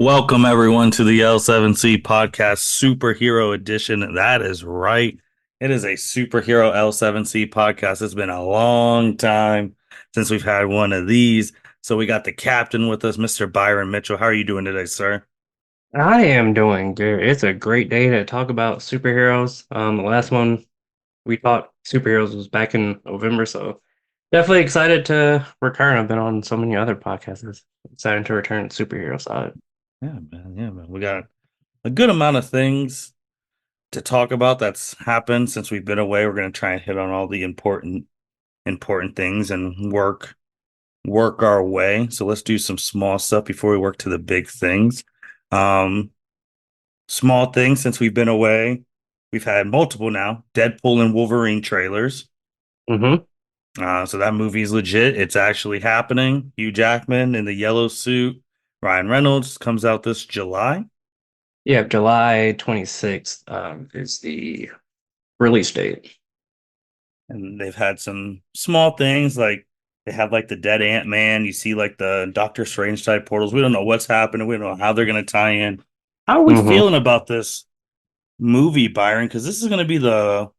Welcome everyone to the L7C podcast superhero edition. That is right. It is a superhero L7C podcast. It's been a long time since we've had one of these. So we got the captain with us, Mr. Byron Mitchell. How are you doing today, sir? I am doing good. It's a great day to talk about superheroes. The last one we thought superheroes was back in November, so definitely excited to return. I've been on so many other podcasts. Excited to return to superhero side. Yeah, man. Yeah, man. We got a good amount of things to talk about that's happened since we've been away. We're going to try and hit on all the important things and work our way. So let's do some small stuff before we work to the big things. Um, Small things since we've been away. We've had multiple now Deadpool and Wolverine trailers. Mm-hmm. So that movie is legit. It's actually happening. Hugh Jackman in the yellow suit. Ryan Reynolds comes out this July. Yeah, July 26th is the release date. And they've had some small things like they have like the dead Ant-Man. You see like the Doctor Strange type portals. We don't know what's happening. We don't know how they're going to tie in. How are we Mm-hmm. feeling about this movie, Byron? Because this is going to be the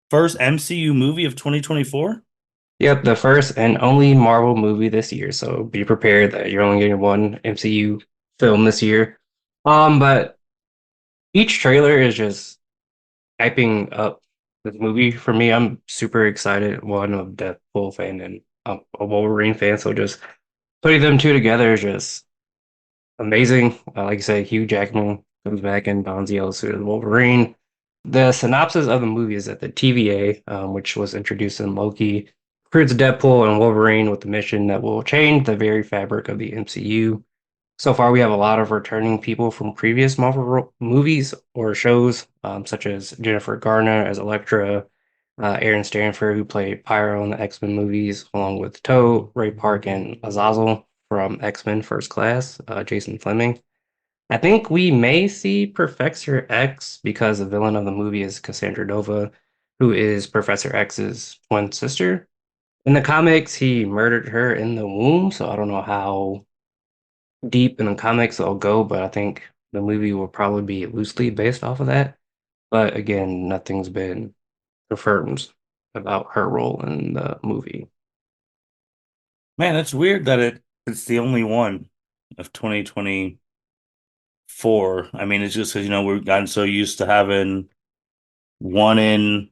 first MCU movie of 2024. Yep, the first and only Marvel movie this year, so be prepared that you're only getting one MCU film this year. But each trailer is just hyping up this movie for me. I'm super excited. One of Deadpool fan and a Wolverine fan, so just putting them two together is just amazing. Like I said, Hugh Jackman comes back in Don's yellow suit as Wolverine. The synopsis of the movie is that the TVA, which was introduced in Loki, recruits Deadpool and Wolverine with a mission that will change the very fabric of the MCU. So far, we have a lot of returning people from previous Marvel movies or shows, such as Jennifer Garner as Elektra, Aaron Stanford, who played Pyro in the X-Men movies, along with Toad, Ray Park, and Azazel from X-Men First Class, Jason Fleming. I think we may see Professor X because the villain of the movie is Cassandra Nova, who is Professor X's twin sister. In the comics, he murdered her in the womb, so I don't know how deep in the comics they'll go, but I think the movie will probably be loosely based off of that. But again, nothing's been confirmed about her role in the movie. Man, it's weird that it's the only one of 2024. I mean, it's just because, we've gotten so used to having one in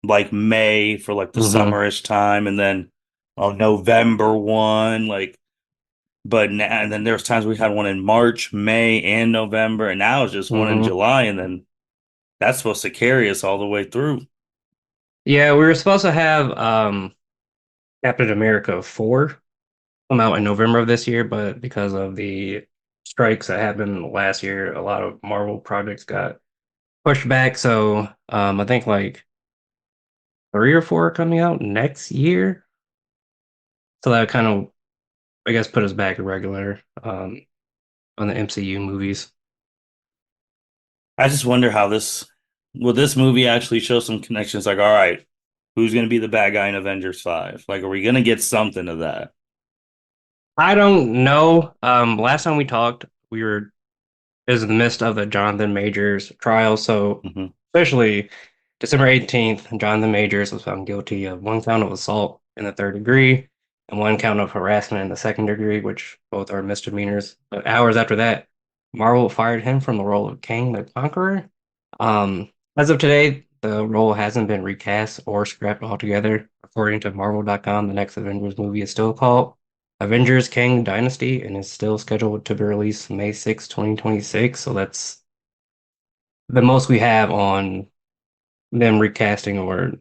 like May for like the Hmm. summerish time and then November one, like, but now, and then there's times we had one in March, May, and November, and now it's just one in Hmm. July, and then that's supposed to carry us all the way through. Yeah, we were supposed to have Captain America 4 come out in November of this year, but because of the strikes that happened last year, a lot of Marvel projects got pushed back. So I think like three or four are coming out next year. So that kind of, I guess, put us back to regular on the MCU movies. I just wonder how this will this movie actually show some connections. Like, all right, who's going to be the bad guy in Avengers 5? Like, are we going to get something of that? I don't know. Last time we talked, we were is in the midst of the Jonathan Majors trial. So Hmm. officially, December 18th, Jonathan Majors was found guilty of one count of assault in the third degree and one count of harassment in the second degree, which both are misdemeanors. But hours after that, Marvel fired him from the role of Kang the Conqueror. As of today, the role hasn't been recast or scrapped altogether. According to Marvel.com, the next Avengers movie is still called Avengers Kang Dynasty and is still scheduled to be released May 6, 2026. So that's the most we have on them recasting or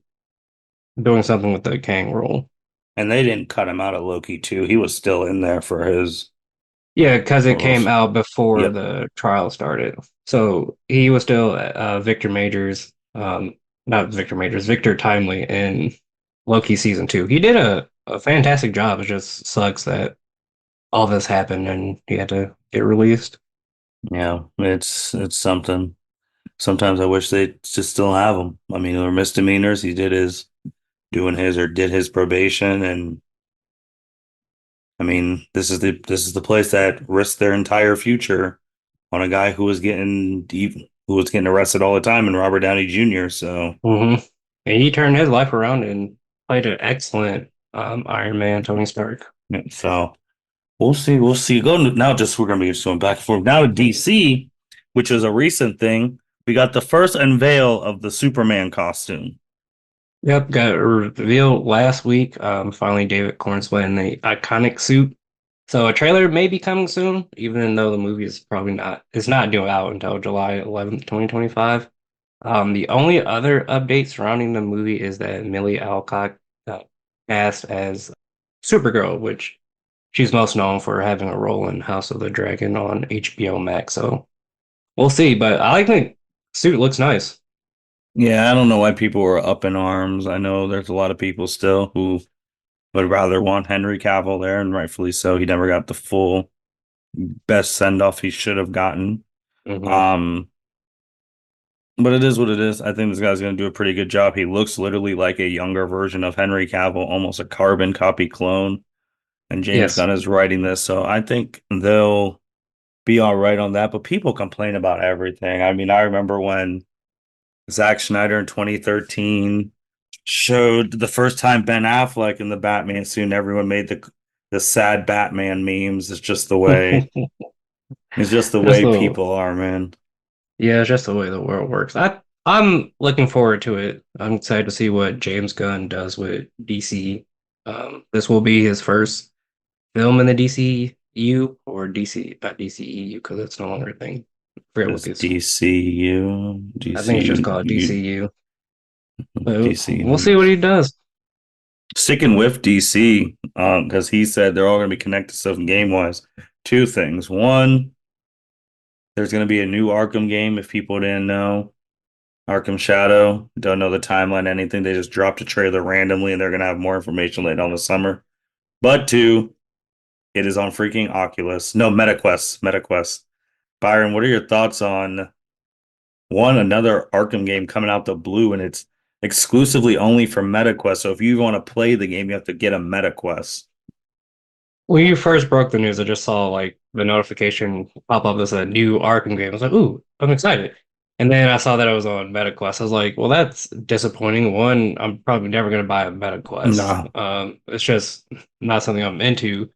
doing something with the Kang role. And they didn't cut him out of Loki too. He was still in there for his Yeah, because it came roles. out before Yep. the trial started. So he was still Victor Majors, not Victor Majors, Victor Timely in Loki season 2. He did a fantastic job. It just sucks that all this happened and he had to get released. Yeah, it's something. Sometimes I wish they just still have him. I mean, there were misdemeanors. He did his doing his or did his probation, and I mean, this is the place that risked their entire future on a guy who was getting arrested all the time in Robert Downey Jr. So hmm And he turned his life around and played an excellent Iron Man, Tony Stark. yeah, so we'll see. We'll see. Now. Just we're gonna be just going back and forth now to DC, which is a recent thing. We got the first unveil of the Superman costume. Yep, got revealed last week. Finally, David Corn's wearing the iconic suit. So a trailer may be coming soon, even though the movie is probably not. It's not due out until July 11th, 2025. The only other update surrounding the movie is that Millie Alcock cast as Supergirl, which she's most known for having a role in House of the Dragon on HBO Max. So we'll see. But I like the suit; looks nice. Yeah, I don't know why people were up in arms. I know there's a lot of people still who would rather want Henry Cavill there, and rightfully so. He never got the full best send off he should have gotten. hmm Um, but it is what it is. I think this guy's going to do a pretty good job. He looks literally like a younger version of Henry Cavill, almost a carbon copy clone. And James Yes. Gunn is writing this, so I think they'll be all right on that. But people complain about everything. I mean, I remember when Zack Snyder in 2013 showed the first time Ben Affleck in the Batman suit, and everyone made the sad Batman memes. It's just the Just way the people are, man. Yeah, it's just the way the world works. I'm looking forward to it. I'm excited to see what James Gunn does with DC. This will be his first film in the DCU or DC, not DCEU because it's no longer a thing. I forget what It's this. DCU, I think it's just DCU, called DCU. But DC. we'll see what he does. Sticking with DC, because he said they're all going to be connected stuff game wise. Two things. One, there's going to be a new Arkham game if people didn't know. Arkham Shadow. Don't know the timeline, anything. They just dropped a trailer randomly and they're going to have more information later on the summer. But two, it is on freaking Oculus. No, MetaQuest. MetaQuest. Byron, what are your thoughts on another Arkham game coming out the blue and it's exclusively only for MetaQuest. So if you want to play the game, you have to get a MetaQuest. When you first broke the news, I just saw like the notification pop up as a new Arkham game. I was like, ooh, I'm excited. And then I saw that it was on MetaQuest. I was like, well, that's disappointing. One, I'm probably never going to buy a No. MetaQuest. It's just not something I'm into.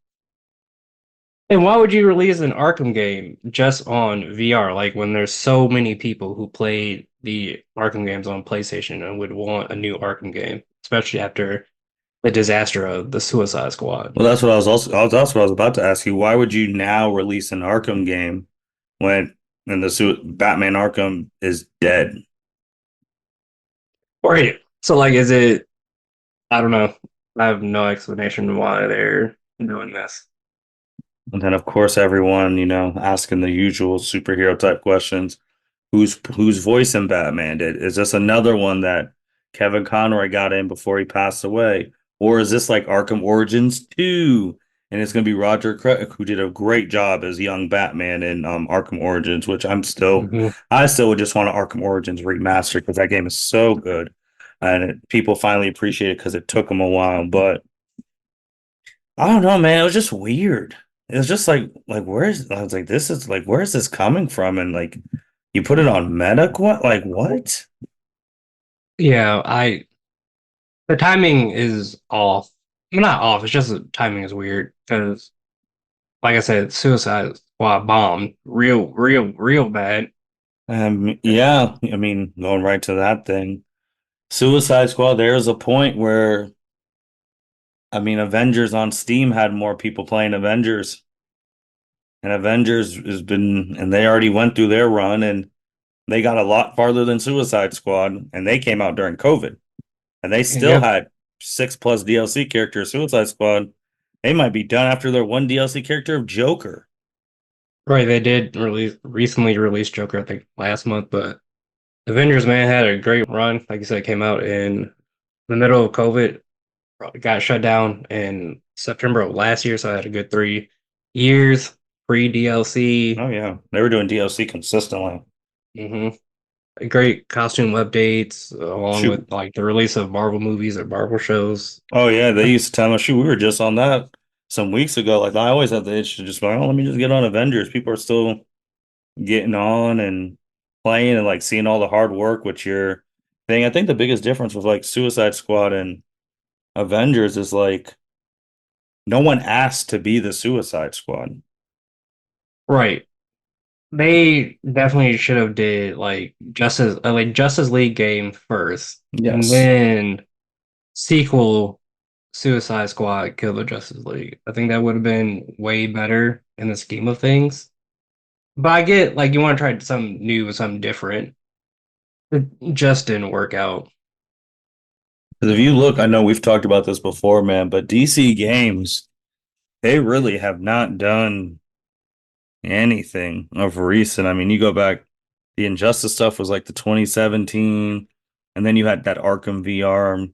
And why would you release an Arkham game just on VR? Like when there's so many people who played the Arkham games on PlayStation and would want a new Arkham game, especially after the disaster of the Suicide Squad. Well, that's what I was about to ask you. Why would you now release an Arkham game when Batman Arkham is dead? Right. So like, is it? I don't know. I have no explanation why they're doing this. And then of course everyone, asking the usual superhero type questions. Who's voicing Batman? Is this another one that Kevin Conroy got in before he passed away, or is this like Arkham Origins 2? And it's going to be Roger Craig, who did a great job as young Batman in Arkham Origins, which hmm I still would just want an Arkham Origins remastered because that game is so good, and people finally appreciate it because it took them a while. But I don't know, man. It was just weird. It was just like where's I was like, this is like where is this coming from? And like you put it on Meta? What? Like what? Yeah, I the timing is off. Not off. It's just the timing is weird because, like I said, Suicide Squad bombed real bad. Yeah, I mean, going right to that thing. Suicide Squad, there's a point where I mean Avengers on Steam had more people playing Avengers. And Avengers has been and they already went through their run and they got a lot farther than Suicide Squad, and they came out during COVID. And they still Yeah, had 6+ DLC characters. Suicide Squad, they might be done after their one DLC character of Joker. right. They did recently release Joker, I think last month, but Avengers Man had a great run. Like you said, it came out in the middle of COVID, got shut down in September of last year, so I had a good 3 years free DLC. Oh yeah, they were doing DLC consistently. hmm Great costume updates, along Shoot. with like the release of Marvel movies or Marvel shows. Oh yeah, they used to tell us, shoot, we were just on that some weeks ago, like I always had the itch to just go, oh, let me just get on Avengers. People are still getting on and playing and like seeing all the hard work with your thing. I think the biggest difference with like Suicide Squad and Avengers is like no one asked to be the Suicide Squad. Right. They definitely should have did like Justice League game first, and Yes. then sequel Suicide Squad Kill the Justice League. I think that would have been way better in the scheme of things. But I get like you want to try something new, something different. It just didn't work out. Because if you look, I know we've talked about this before, man, but DC games, they really have not done anything of recent. I mean, you go back, the Injustice stuff was like the 2017, and then you had that Arkham VR,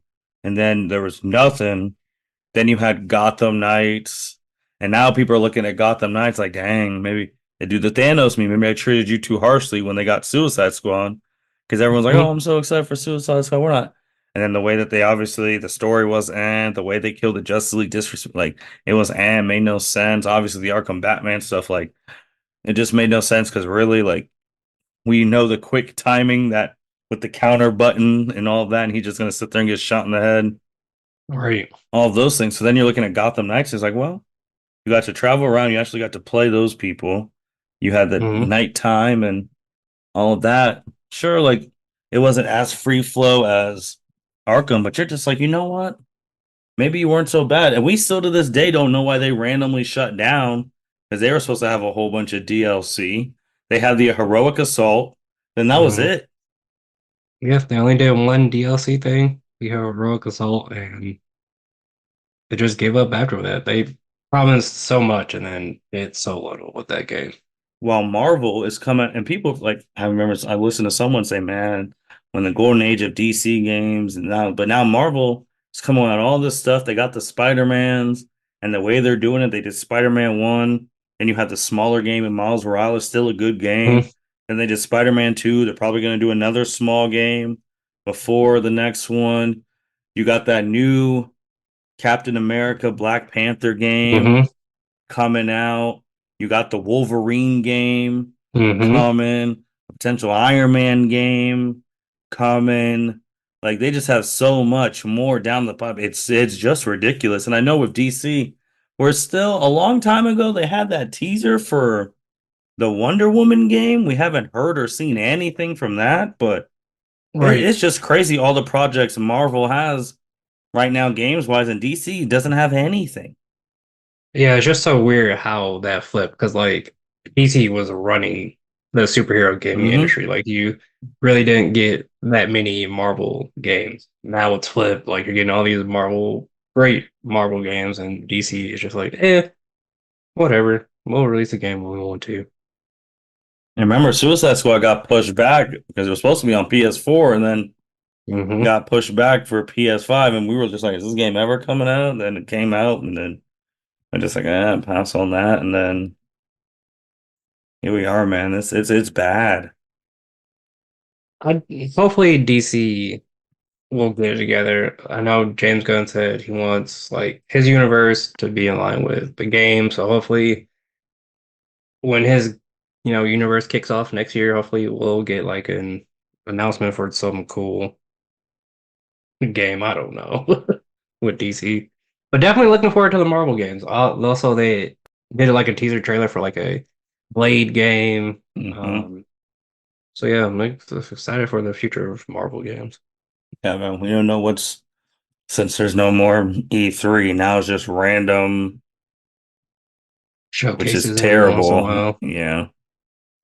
and then there was nothing. Then you had Gotham Knights, and now people are looking at Gotham Knights like, dang, maybe they do the Thanos meme. Maybe I treated you too harshly when they got Suicide Squad, because everyone's like, oh, Mhm. I'm so excited for Suicide Squad. We're not. And then the way that they obviously the story was, and the way they killed the Justice League disrespect, like it was, and made no sense. Obviously, the Arkham Batman stuff, like it just made no sense because really, like we know the quick timing that with the counter button and all of that, and he's just gonna sit there and get shot in the head. Right. All of those things. So then you're looking at Gotham Knights. It's like, well, you got to travel around. You actually got to play those people. You had the Hmm. nighttime and all of that. Sure, like it wasn't as free flow as Arkham, but you're just like, you know what? Maybe you weren't so bad. And we still to this day don't know why they randomly shut down because they were supposed to have a whole bunch of DLC. They had the heroic assault, then that was Hmm. it. Yes, they only did one DLC thing. We have Heroic Assault, and they just gave up after that. They promised so much and then did so little with that game. While Marvel is coming, and people like I remember I listened to someone say, "Man, when the golden age of DC games, and now, but now Marvel is coming out all this stuff. They got the Spider-Mans, and the way they're doing it, they did Spider-Man 1, and you have the smaller game, and Miles Morales still a good Mhm. game. Then they did Spider-Man 2. They're probably going to do another small game before the next one. You got that new Captain America Black Panther game Hmm. coming out. You got the Wolverine game Hmm. coming, potential Iron Man game coming. Like they just have so much more down the pipe. It's just ridiculous. And I know with DC, we're still a long time ago they had that teaser for the Wonder Woman game. We haven't heard or seen anything from that, but Right. it's just crazy all the projects Marvel has right now, games wise, and DC doesn't have anything. Yeah, it's just so weird how that flipped because like PC was running the superhero gaming Hmm. industry. Like you really didn't get that many Marvel games. Now it's flipped. Like you're getting all these great Marvel games, and DC is just like, whatever. We'll release a game when we want to. And remember, Suicide Squad got pushed back because it was supposed to be on PS4 and then Hmm. got pushed back for PS5. And we were just like, is this game ever coming out? Then it came out, and then I just like, pass on that. And then here we are, man. It's bad. I hopefully DC will get it together. I know James Gunn said he wants like his universe to be in line with the game, so hopefully when his universe kicks off next year, hopefully we'll get like an announcement for some cool game. I don't know with DC, but definitely looking forward to the Marvel games. Also, they did like a teaser trailer for like a Blade game. Hmm. So yeah, I'm excited for the future of Marvel games. Yeah, man. We don't know what's since there's no more E3 now. It's just random, which is Showcases every once in a terrible. while. Yeah,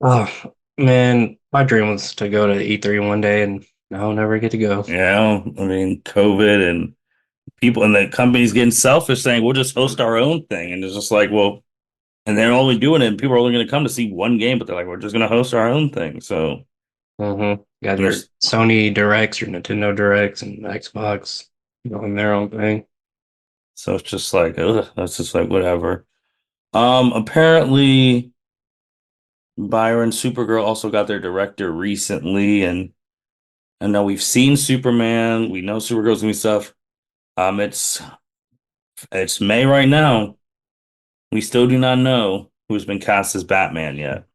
Oh man, my dream was to go to E3 one day, and I'll never get to go. yeah. I mean, COVID and people and the companies getting selfish, saying we'll just host our own thing, and it's just like, well. And they're only doing it, and people are only going to come to see one game, but they're like, we're just going to host our own thing. So, Got and your there's, Sony Directs, your Nintendo Directs, and Xbox doing their own thing. so it's just like, ugh, that's just like whatever. Apparently, Byron Supergirl also got their director recently, and I know we've seen Superman, we know Supergirl's gonna be stuff. It's May right now. We still do not know who's been cast as Batman yet.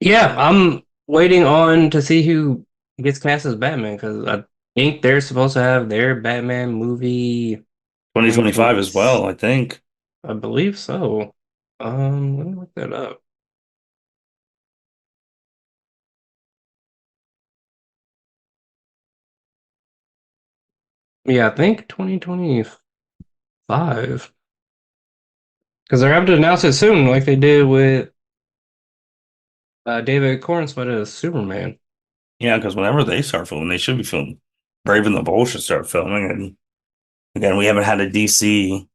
Yeah, I'm waiting on to see who gets cast as Batman because I think they're supposed to have their Batman movie coming 2025 as towards. well, I think. I believe so. Let me look that up. Yeah, I think 2025 because they're having to announce it soon, like they did with David Cornsweet as Superman. Yeah, because whenever they start filming, they should be filming. Brave and the Bold should start filming. And again, we haven't had a DC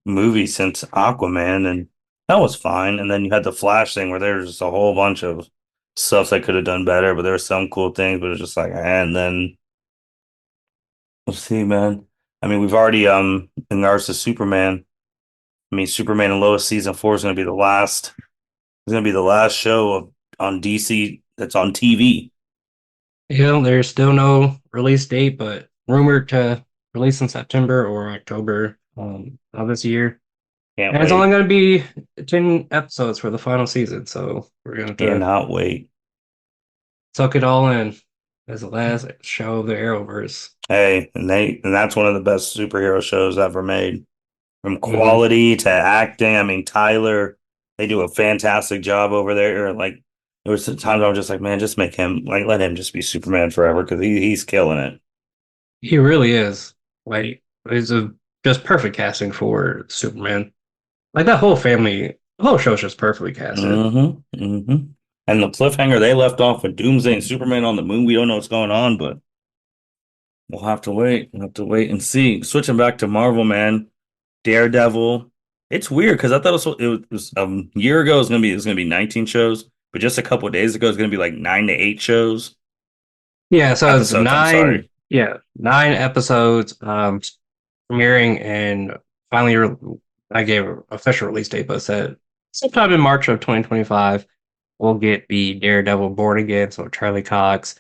movie since Aquaman, and that was fine. And then you had the Flash thing where there's just a whole bunch of stuff that could have done better, but there were some cool things, but it's just like, and then we'll see, man. I mean, we've already in regards to Superman. I mean, Superman and Lois season 4 is going to be the last. It's going to be the last show on DC that's on TV. There's still no release date, but rumored to release in September or October of this year. Can't And it's only wait. going to be 10 episodes for the final season, so we're going to have to Cannot wait. suck it all in as the last show of the Arrowverse. Hey, and that's one of the best superhero shows ever made. From Hmm. quality to acting. I mean, Tyler, they do a fantastic job over there. Like there was times I was just like, man, just make him like let him just be Superman forever because he's killing it. He really is. Like, he's a just perfect casting for Superman. Like, that whole family, the whole show's just perfectly casted. Mm-hmm. Mm-hmm. And the cliffhanger they left off with Doomsday and Superman on the moon, we don't know what's going on, but we'll have to wait. We'll have to wait and see. Switching back to Marvel, man, Daredevil. It's weird because I thought it was a year ago it was gonna be 19 shows, but just a couple of days ago it's gonna be like 9 to 8 shows. Yeah, so it's Episodes, I'm sorry. nine episodes, premiering and finally, I gave an official release date, but said sometime in March of 2025, we'll get the Daredevil Born Again. So Charlie Cox,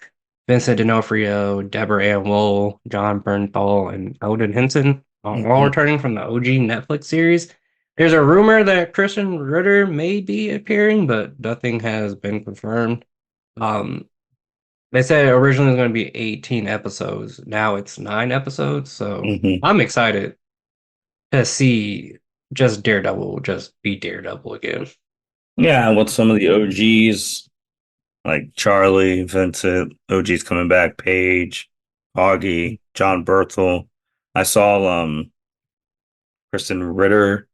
Vincent D'Onofrio, Deborah Ann Woll, John Bernthal, and Odin Henson, all Hmm. returning from the OG Netflix series. There's a rumor that Christian Ritter may be appearing, but nothing has been confirmed. Um, they said originally it was going to be 18 episodes. Now it's 9 episodes. So Hmm. I'm excited to see just Daredevil just be Daredevil again. Yeah, with some of the OGs like Charlie, Vincent, OG's coming back, Paige, Augie, John Berthel. I saw Kristen Ryder,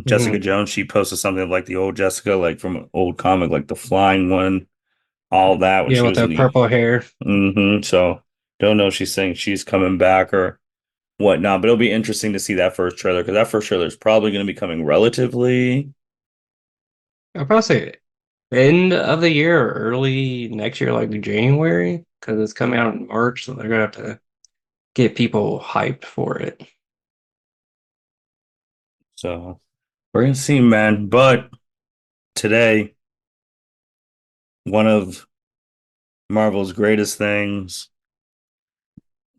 Jessica Mhm. Jones. She posted something like the old Jessica, like from an old comic, like the flying one, all that when Yeah, she with was in the the. purple hair. So don't know if she's saying she's coming back or whatnot, but it'll be interesting to see that first trailer because that first trailer is probably going to be coming relatively. I'll probably say end of the year or early next year, like January, because it's coming out in March. So they're going to have to get people hyped for it. So we're gonna see, man. But today, one of Marvel's greatest things,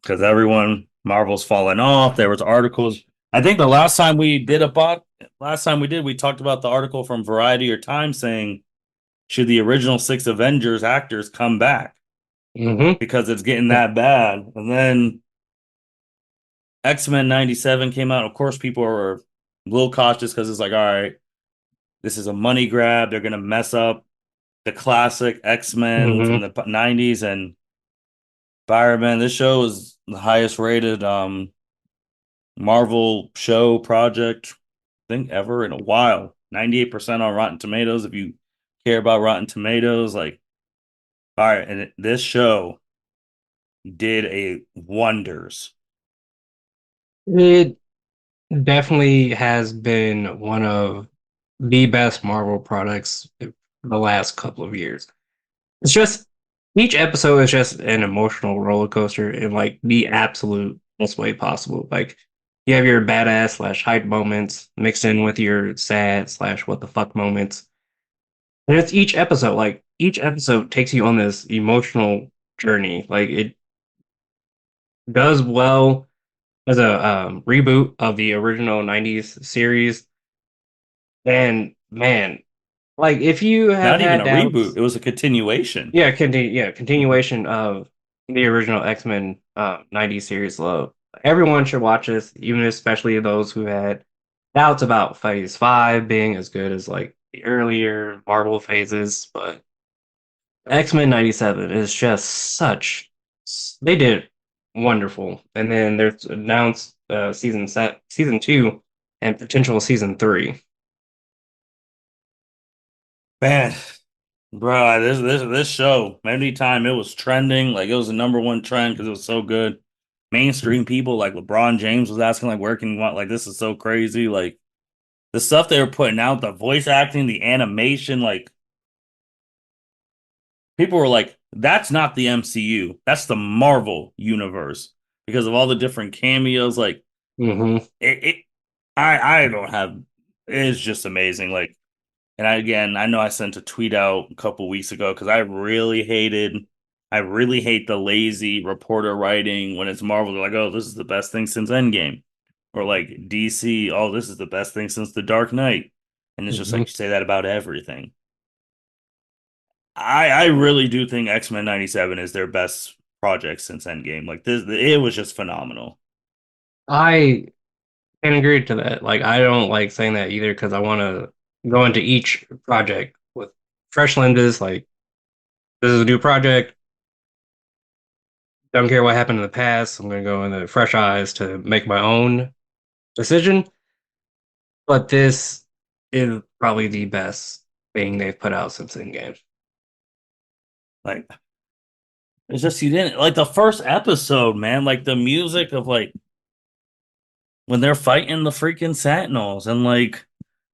because everyone Marvel's fallen off. There was articles. I think the last time we did, we talked about the article from Variety or Time saying should the original six Avengers actors come back Hmm. because it's getting that bad. And then X-Men 97 came out. Of course, people are a little cautious because it's like, all right, this is a money grab. They're gonna mess up the classic X-Men from Hmm. the 90s. And Byron, man, this show is the highest rated Marvel show project I think ever in a while. 98% on Rotten Tomatoes. If you care about Rotten Tomatoes, like all right, and this show did a wonders. It definitely has been one of the best Marvel products in the last couple of years. It's just each episode is just an emotional roller coaster in like the absolute best way possible. Like you have your badass slash hype moments mixed in with your sad slash what the fuck moments. And it's each episode, like each episode takes you on this emotional journey. Like it does well as a reboot of the original '90s series. And man, like if you have Not even had a reboot. doubts, It was a continuation. yeah, continuation of the original X-Men '90s series love. Everyone should watch this, even especially those who had doubts about Phase 5 being as good as like the earlier Marvel phases, but X-Men '97 is just such they did wonderful. And then there's announced season 2 and potential season 3. Man, bro, this show, every time it was trending, like it was the number one trend because it was so good. Mainstream people like LeBron James was asking like where can you want like this is so crazy. Like the stuff they were putting out, the voice acting, the animation, like people were like, that's not the MCU. That's the Marvel universe because of all the different cameos. Like Hmm. it I don't have it's just amazing. Like and again, I know I sent a tweet out a couple weeks ago because I really hate the lazy reporter writing when it's Marvel. They're like, oh, this is the best thing since Endgame. Or like DC, oh, this is the best thing since The Dark Knight. And it's just like Hmm. you say that about everything. I really do think X-Men 97 is their best project since Endgame. Like this, it was just phenomenal. I can agree to that. Like, I don't like saying that either because I want to go into each project with fresh lenses. Like, this is a new project. Don't care what happened in the past. I'm going to go into fresh eyes to make my own decision. But this is probably the best thing they've put out since Endgame. Like it's just you didn't like the first episode, man. Like the music of like when they're fighting the freaking Sentinels and like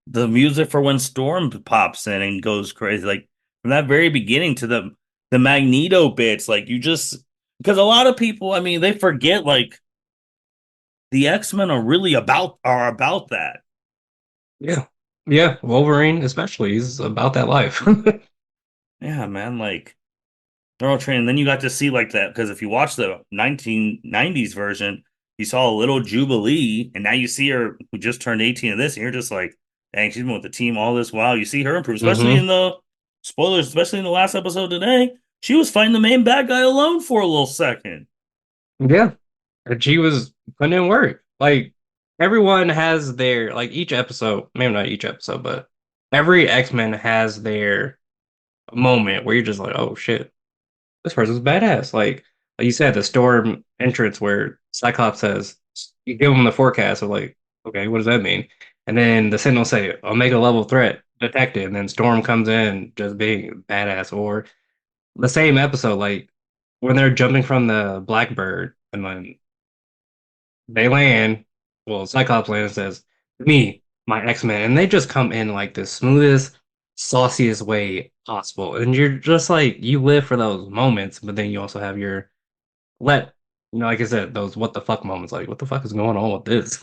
the music for when Storm pops in and goes crazy. Like from that very beginning to the Magneto bits, like you just because a lot of people, I mean, they forget like the X-Men are about that. Yeah. Yeah. Wolverine, especially, he's about that life. Yeah, man, like they're all trained. And then you got to see like that because if you watch the 1990s version, you saw a little Jubilee, and now you see her who just turned 18 in this, and you're just like, dang, she's been with the team all this while. You see her improve, especially Hmm. in the spoilers, especially in the last episode today. She was fighting the main bad guy alone for a little second. Yeah. And she was putting in work. Like everyone has their like each episode, maybe not each episode, but every X-Men has their moment where you're just like, oh shit, this person's badass. Like you said, the storm entrance where Cyclops says you give them the forecast of like, okay, what does that mean? And then the Sentinels say, Omega level threat detected, and then Storm comes in just being badass. Or the same episode, like when they're jumping from the Blackbird and then they land, well, Cyclops lands and says, me, my X-Men, and they just come in like the smoothest, sauciest way possible. And you're just like, you live for those moments, but then you also have your like I said, those what the fuck moments, like, what the fuck is going on with this?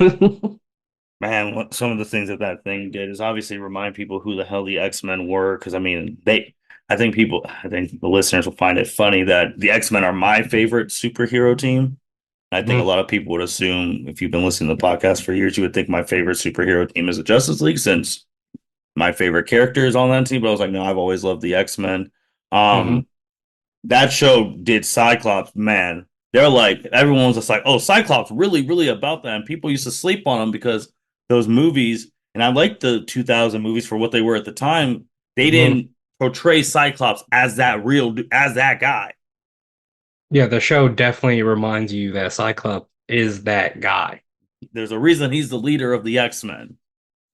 Man, what some of the things that that thing did is obviously remind people who the hell the X-Men were. Because I mean, I think the listeners will find it funny that the X-Men are my favorite superhero team. I think a Hmm. lot of people would assume if you've been listening to the podcast for years, you would think my favorite superhero team is the Justice League since my favorite character is on that team. But I was like, no, I've always loved the X-Men. Hmm. Um, that show did Cyclops, man. They're like everyone was just like, oh, Cyclops, really, really about that. And people used to sleep on him because those movies, and I like the 2000 movies for what they were at the time. They Hmm. didn't portray Cyclops as as that guy. Yeah, the show definitely reminds you that Cyclops is that guy. There's a reason he's the leader of the X-Men.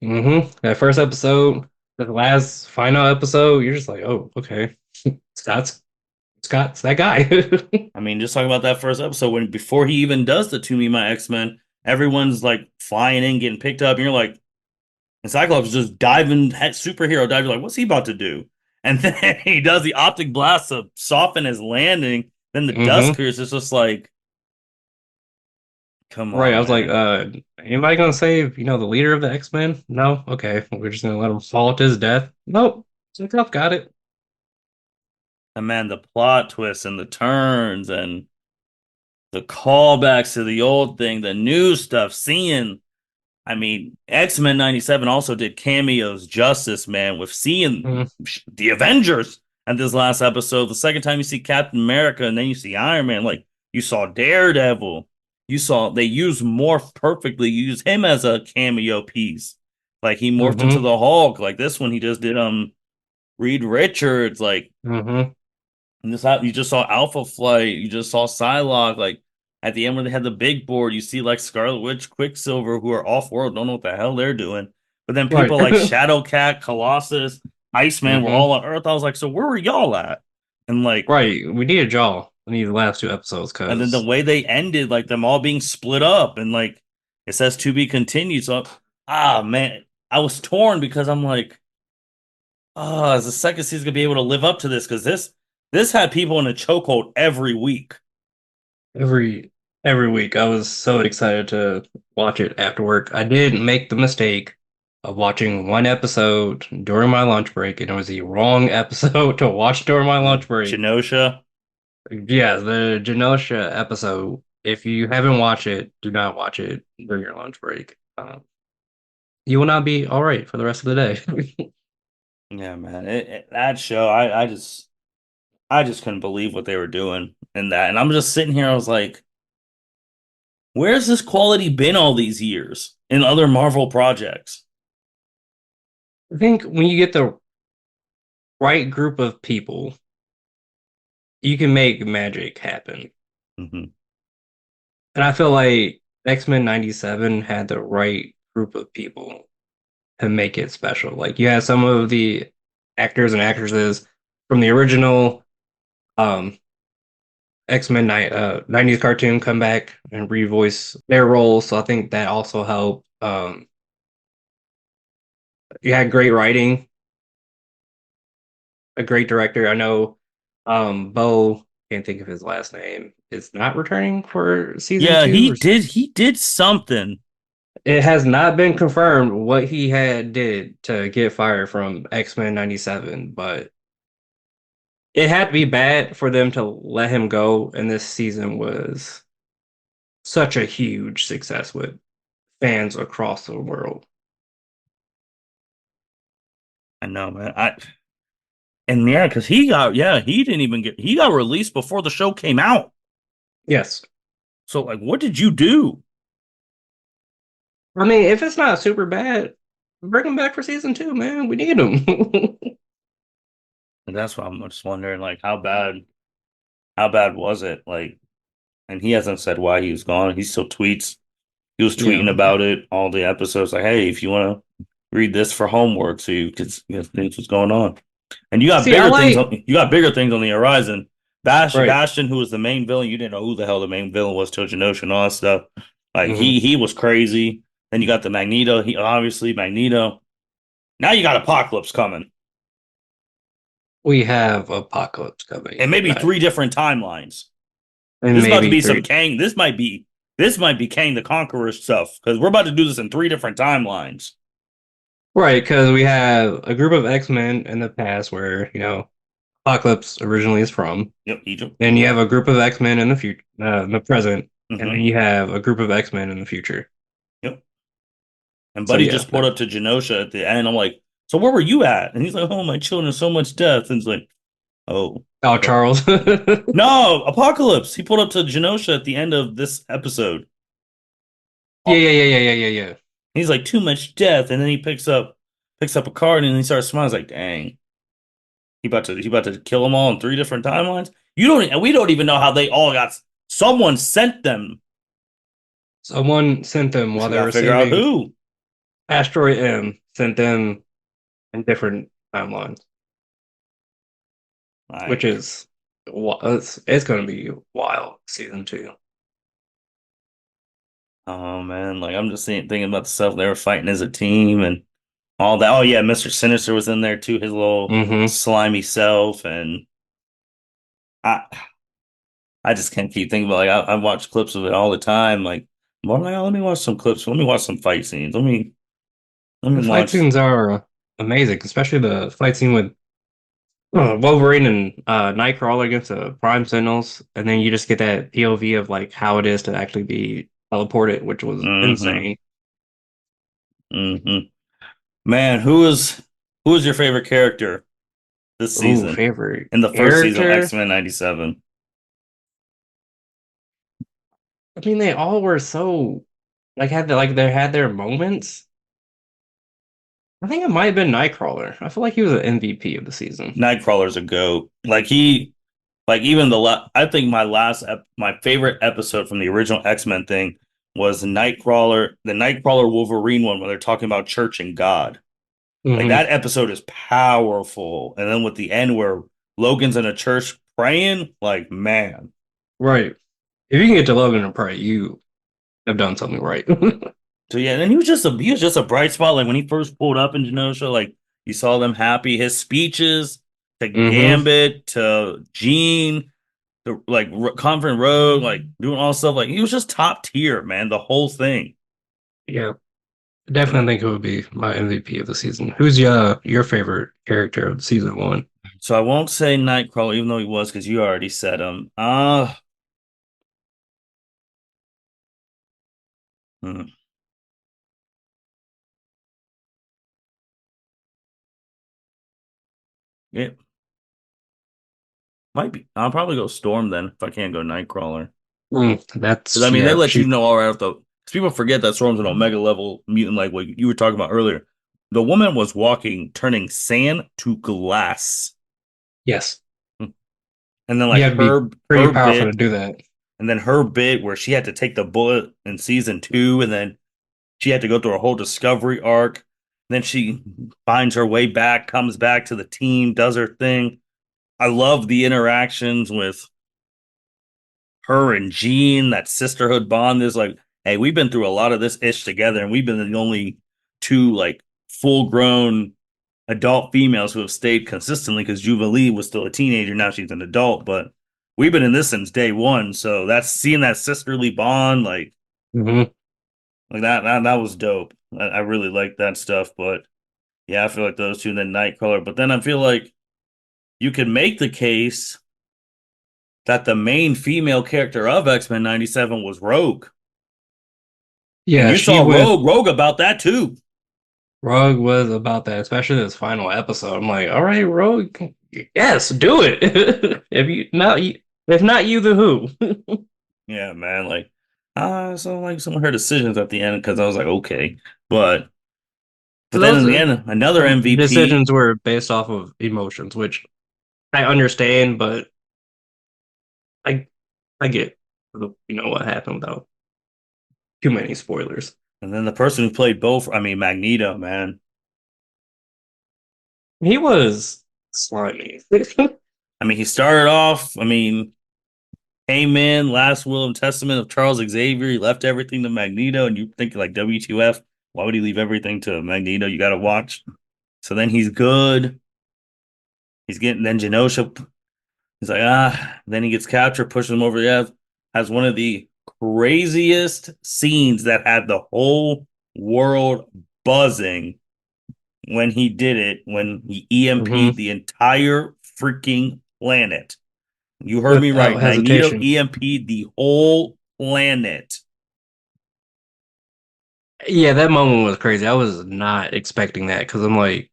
That first episode, the last final episode, you're just like, oh, okay. Scott's Scott's that guy. I mean, just talking about that first episode when before he even does the To Me My X-Men, everyone's like flying in, getting picked up, and you're like, and Cyclops is just diving, superhero dive. You're like, what's he about to do? And then he does the optic blast to soften his landing. Then the dust Hmm. clears. It's just like, come Right. I on, was like, man. anybody gonna save, the leader of the X-Men? No? Okay. We're just gonna let him fall to his death. Nope. Cyclops got it. And man, the plot twists and the turns and the callbacks to the old thing, the new stuff, seeing. I mean, X-Men 97 also did cameos justice, man, with seeing Mhm. the Avengers and this last episode. The second time you see Captain America and then you see Iron Man, like you saw Daredevil. You saw they used Morph perfectly. You use him as a cameo piece. Like he morphed into Mhm. the Hulk. Like this one, he just did Reed Richards. Like Mhm. and this you just saw Alpha Flight, you just saw Psylocke. Like at the end when they had the big board, you see like Scarlet Witch, Quicksilver, who are off world, don't know what the hell they're doing. But then Right. people like Shadowcat, Colossus, Iceman were Mhm. all on Earth. I was like, so where were y'all at? And like, Right. We need a jaw in these last two episodes and then the because way they ended, like them all being split up, and like it says to be continued. So man, I was torn because I'm like, is the second season gonna be able to live up to this? Because this had people in a chokehold every week. every every week I was so excited to watch it after work. I did make the mistake of watching one episode during my lunch break, and it was the wrong episode to watch during my lunch break. Genosha. Yeah, the Genosha episode. If you haven't watched it, do not watch it during your lunch break. You will not be all right for the rest of the day. Yeah, man. That show, I just couldn't believe what they were doing in that. And I'm just sitting here, I was like, where's this quality been all these years in other Marvel projects? I think when you get the right group of people, you can make magic happen. Hmm. And I feel like X-Men 97 had the right group of people to make it special. Like you had some of the actors and actresses from the original um X-Men 90s cartoon come back and revoice their roles. So I think that also helped. You had great writing, a great director. I know Bo, can't think of his last name, is not returning for season Yeah, two. Or he did something. it has not been confirmed what he had did to get fired from X-Men 97, but it had to be bad for them to let him go, and this season was such a huge success with fans across the world. I know, man. And yeah, because he didn't even he got released before the show came out. Yes. So like, what did you do? I mean, if it's not super bad, bring him back for season two, man. We need him. And that's why I'm just wondering, like, how bad was it? Like, and he hasn't said why he was gone. He still tweets. He was tweeting Yeah. about it all the episodes. Like, hey, if you want to read this for homework, so you could think what's going on. And See, I like you got bigger things on the horizon. right. Bastion, who was the main villain, you didn't know who the hell the main villain was till Genosha and all that stuff. Like Hmm. he was crazy. Then you got the Magneto. He obviously Magneto. Now you got Apocalypse coming, We have Apocalypse and coming, maybe three different timelines. and This is about to maybe be some three. Kang. This might be Kang the Conqueror stuff because we're about to do this in three different timelines. Right, because we have a group of X-Men in the past where, Apocalypse originally is from. Yep, Egypt. Then you have a group of X-Men in the future, in the present, and then Mm-hmm. you have a group of X-Men in the future. Yep. And So Buddy yeah, just pulled up to Genosha at the end. I'm like, so where were you at? And he's like, oh, my children, so much death. And it's like, oh, oh but Charles. no, Apocalypse. He pulled up to Genosha at the end of this episode. Yeah, Oh, yeah, yeah, yeah, yeah, yeah, yeah. he's like, too much death. And then he picks up a card and he starts smiling. He's like, dang, he about to kill them all in three different timelines. We don't even know how they all got. Someone sent them, Someone sent them which while we they got to were figure out saving who. Asteroid M. Sent them in different timelines, which Like, is it's going to be wild season two. oh man, like I'm just thinking about the stuff they were fighting as a team and all that. Oh yeah, Mr. Sinister was in there too, his little Hmm. slimy self, and I I just can't keep thinking about I watch clips of it all the time. Like, well, like, oh, let me watch some clips. Let me watch some fight scenes. Let The me fight watch. scenes are amazing, especially the fight scene with Wolverine and Nightcrawler against the Prime Sentinels, and then you just get that POV of like how it is to actually be teleported, which was Mm-hmm. insane. Mm-hmm. Man, who is your favorite character this Ooh, season? favorite In the first season of character? X-Men 97. I mean, they all were so like they had their moments. I think it might have been Nightcrawler. I feel like he was an MVP of the season. Nightcrawler's a goat. Like even I think my favorite episode from the original X-Men thing was the Nightcrawler Wolverine one where they're talking about church and God. Like Hmm. that episode is powerful. And then with the end where Logan's in a church praying, like man. Right. If you can get to Logan and Prey, you have done something right. So yeah, and then he was just a bright spot. Like when he first pulled up in Genosha, like you saw them happy. His speeches to Hmm. Gambit to Jean, the like Convent Road, like doing all stuff. Like he was just top tier, man. The whole thing. Yeah, So that definitely think it would be my MVP of the season. Who's your favorite character of season one? so I won't say Nightcrawler, even though he was, because you already said him. Hmm, it might be. I'll probably go Storm then if I can't go Nightcrawler. Because I That's mean, they yeah. let you She know all right off the. Because people forget that Storm's an Omega level mutant, like what you were talking about earlier. The woman was walking, turning sand to glass, yes, and then you like have to be pretty her powerful to bit, do that. and then her bit where she had to take the bullet in season two, and then she had to go through a whole discovery arc. Then she finds her way back, comes back to the team, does her thing. I love the interactions with her and Jean, that sisterhood bond is like, hey, we've been through a lot of this ish together, and we've been the only two like full grown adult females who have stayed consistently because Jubilee was still a teenager. Now she's an adult, but we've been in this since day one. So that's seeing that sisterly bond, Hmm. like that was dope. I really like that stuff. But yeah, I feel like those two, and then Nightcrawler. But then I feel like you could make the case that the main female character of X-Men 97 was Rogue. And Yeah, you she saw with Rogue about that too. Rogue was about that, especially this final episode. I'm like, all right, Rogue, yes, do it. If not you, the who? Yeah, man. So like some of her decisions at the end because I was like, okay, but then Those in the end, another MVP, decisions were based off of emotions, which I understand, but I I get what happened without too many spoilers. and then the person who played both, I mean Magneto, man. He was slimy. I mean, he started off, I mean, came in, last will and testament of Charles Xavier. He left everything to Magneto, and you think like WTF? Why would he leave everything to Magneto? You got to watch. So then he's good. He's getting then Genosha. He's like, then he gets captured, pushes him over the edge, has one of the craziest scenes that had the whole world buzzing when he did it, when he Hmm. EMP'd the entire freaking planet. You heard me Without right. Magneto hesitation. EMP'd the whole planet. Yeah, that moment was crazy. I was not expecting that because I'm like,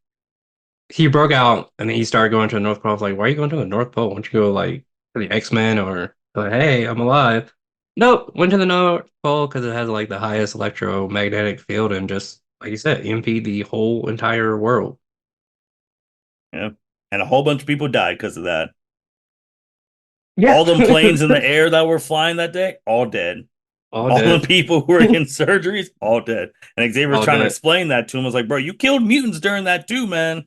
he broke out and then he started going to the North Pole. I was like, why are you going to the North Pole? Why don't you go like to the X-Men or like, hey, I'm alive? Nope, went to the North Pole because it has like the highest electromagnetic field and just like you said, EMP the whole entire world. Yeah. And a whole bunch of people died because of that. Yeah. All them planes in the air that were flying that day, all dead. All All the dead. people who were in surgeries, all dead. And Xavier's All trying to dead. explain that to him. I was like, bro, you killed mutants during that too, man.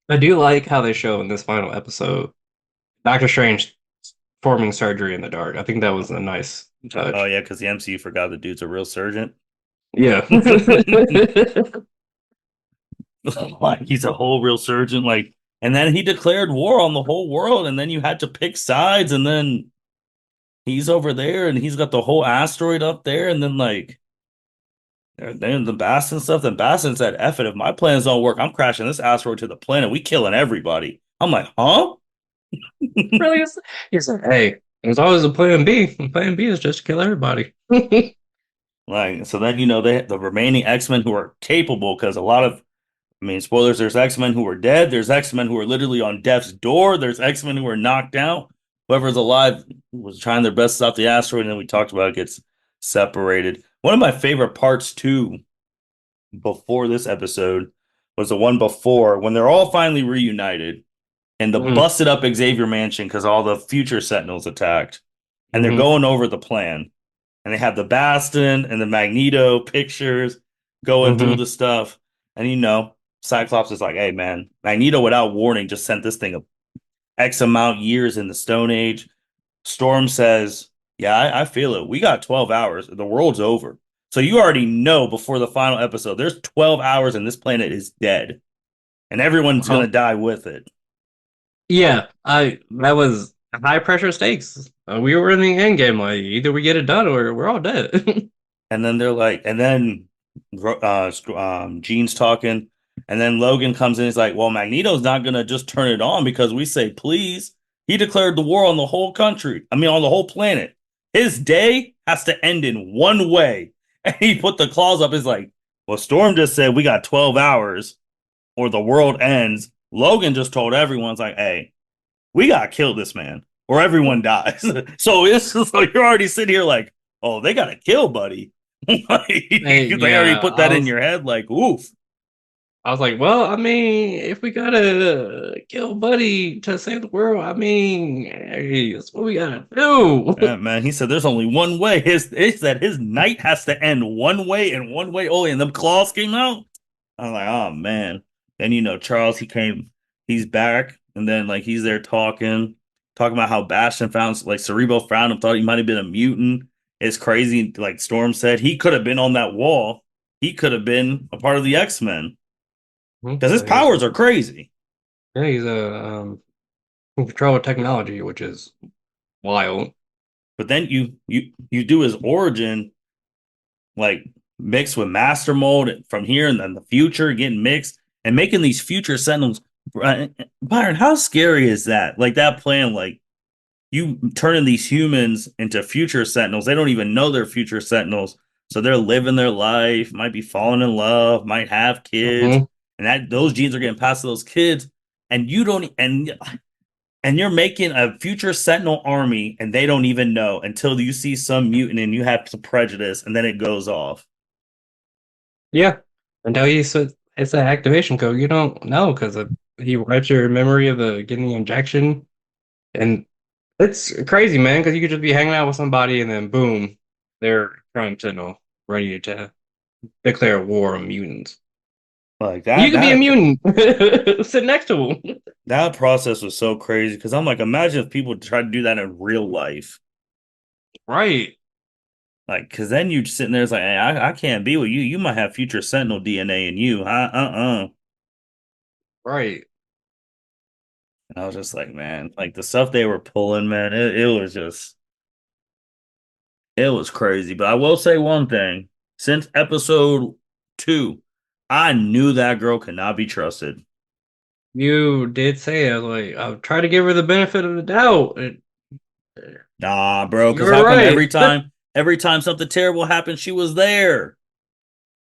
I do like how they show in this final episode Doctor Strange performing surgery in the dark. I think that was a nice Oh touch. yeah, because the MCU forgot the dude's a real surgeon. Yeah. Like he's a whole real surgeon. And then he declared war on the whole world, and then you had to pick sides, and then he's over there, and he's got the whole asteroid up there, and then the Bastion stuff. Then Bastion said, "F it, if my plans don't work, I'm crashing this asteroid to the planet. We killing everybody. I'm like, huh? Really? He's like, hey, there's always a plan B. And plan B is just to kill everybody. Like, so then the remaining X-Men who are capable, because a lot of, I mean, spoilers, there's X-Men who are dead, there's X-Men who are literally on death's door, there's X-Men who are knocked out. Whoever's alive was trying their best to stop the asteroid, and then we talked about it gets separated. One of my favorite parts too, before this episode, was the one before when they're all finally reunited and the Hmm. busted up Xavier Mansion because all the future Sentinels attacked, and they're Hmm. going over the plan, and they have the Bastion and the Magneto pictures going through Hmm. the stuff, and Cyclops is like, "Hey, man, Magneto without warning just sent this thing X amount years in the Stone Age." Storm says, "Yeah, I feel it. We got 12 hours. The world's over." So you already know before the final episode, there's 12 hours and this planet is dead, and everyone's Uh-huh. gonna die with it. Yeah, I that was high pressure stakes. We were in the end game. Like either we get it done or we're all dead. And then they're like, and then Jean's talking, and then Logan comes in. He's like, "Well, Magneto's not gonna just turn it on because we say please." He declared the war on the whole country. I mean, on the whole planet. His day has to end in one way, and he put the clause up. Is like, "Well, Storm just said we got 12 hours, or the world ends." Logan just told everyone's like, "Hey, we gotta kill this man, or everyone dies." So it's just like you're already sitting here like, "Oh, they gotta kill Buddy." Like, Hey, they already yeah, put that in your head, like, oof. I was like, well, I mean, if we gotta kill Buddy to save the world, I mean, hey, that's what we gotta do. Yeah, man. He said there's only one way. He said his night has to end one way and one way only. And them claws came out. I'm like, oh man. Then Charles, he's back, and then like he's there talking about how Bastion found like Cerebro found him, thought he might have been a mutant. It's crazy. Like Storm said, he could have been on that wall. He could have been a part of the X-Men because his So he's powers are crazy. yeah, he's in control of technology, which is wild. But then you do his origin like mixed with master mode from here and then the future getting mixed and making these future sentinels. Byron, how scary is that? Like that plan, like you turning these humans into future sentinels. They don't even know they're future sentinels. So they're living their life, might be falling in love, might have kids, Hmm. and that those genes are getting passed to those kids. And you don't and you're making a future sentinel army and they don't even know until you see some mutant and you have some prejudice and then it goes off. Yeah, until you said it's an activation code, you don't know because he wipes your memory of the getting the injection, and it's crazy, man. Because you could just be hanging out with somebody and then boom, they're trying to know ready to declare war on mutants. Like You that could be a that mutant. Sit next to him. that process was so crazy because I'm like, imagine if people tried to do that in real life. Right. Like, because then you sitting there, it's like, hey, I can't be with you. You might have future Sentinel DNA in you. Right. And I was just like, man, like the stuff they were pulling, man, it was crazy. But I will say one thing: since episode two, I knew that girl could not be trusted. You did say it. Like, I'll try to give her the benefit of the doubt. Nah, bro, You because were how come right. every time something terrible happened, she was there?